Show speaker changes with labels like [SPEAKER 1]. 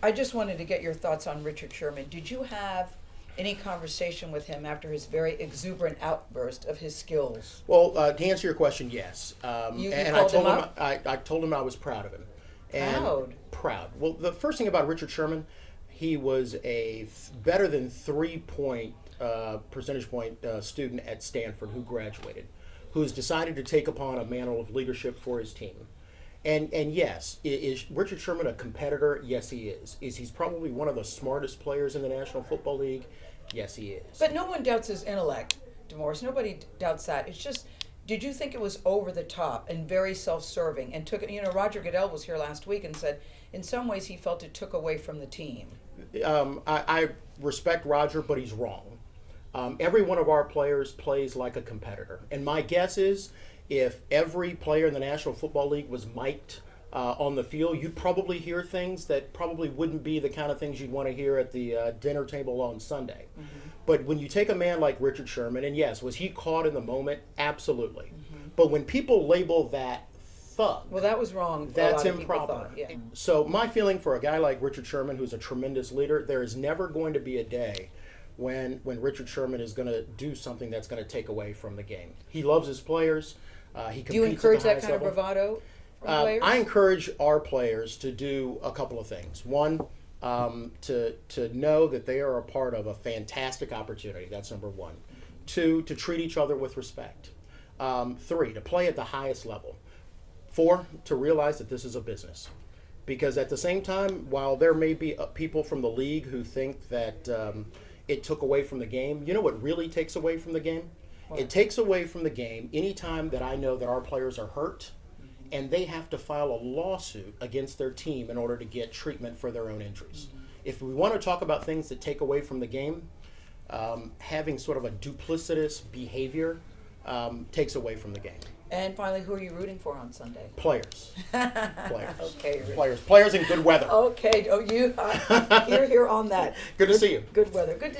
[SPEAKER 1] I just wanted to get your thoughts on Richard Sherman. Did you have any conversation with him after his very exuberant outburst of his skills?
[SPEAKER 2] Well, to answer your question, yes.
[SPEAKER 1] You
[SPEAKER 2] and
[SPEAKER 1] called
[SPEAKER 2] I told
[SPEAKER 1] him
[SPEAKER 2] him
[SPEAKER 1] up?
[SPEAKER 2] I told him I was proud of him. And
[SPEAKER 1] Proud?
[SPEAKER 2] Proud. Well, the first thing about Richard Sherman, he was a better than percentage point student at Stanford who graduated, who has decided to take upon a mantle of leadership for his team. And yes, is Richard Sherman a competitor? Yes, he is. Is he's probably one of the smartest players in the National Football League? Yes, he is.
[SPEAKER 1] But no one doubts his intellect, DeMaurice. Nobody doubts that. It's just, did you think it was over the top and very self-serving and took it? You know, Roger Goodell was here last week and said, in some ways, he felt it took away from the team.
[SPEAKER 2] I respect Roger, but he's wrong. Every one of our players plays like a competitor. And my guess is if every player in the National Football League was mic'd on the field, you'd probably hear things that probably wouldn't be the kind of things you'd want to hear at the dinner table on Sunday. Mm-hmm. But when you take a man like Richard Sherman, and yes, was he caught in the moment? Absolutely. Mm-hmm. But when people label that thug,
[SPEAKER 1] well, that was wrong.
[SPEAKER 2] That's
[SPEAKER 1] a lot of
[SPEAKER 2] improper.
[SPEAKER 1] People thought, yeah.
[SPEAKER 2] So my feeling for a guy like Richard Sherman, who's a tremendous leader, there is never going to be a day when Richard Sherman is going to do something that's going to take away from the game. He loves his players. He competes.
[SPEAKER 1] Do you encourage
[SPEAKER 2] at the
[SPEAKER 1] that
[SPEAKER 2] highest
[SPEAKER 1] kind
[SPEAKER 2] level.
[SPEAKER 1] of bravado from players?
[SPEAKER 2] I encourage our players to do a couple of things. One, to know that they are a part of a fantastic opportunity. That's number one. Two, to treat each other with respect. Three, to play at the highest level. Four, to realize that this is a business. Because at the same time, while there may be people from the league who think that it took away from the game, you know what really takes away from the game? What? It takes away from the game anytime that I know that our players are hurt and they have to file a lawsuit against their team in order to get treatment for their own injuries. Mm-hmm. If we want to talk about things that take away from the game, having sort of a duplicitous behavior takes away from the game.
[SPEAKER 1] And finally, who are you rooting for on Sunday?
[SPEAKER 2] Players. Players.
[SPEAKER 1] Okay.
[SPEAKER 2] Players in good weather.
[SPEAKER 1] Okay. Oh, you here on that.
[SPEAKER 2] Good to see you.
[SPEAKER 1] Good weather. Good to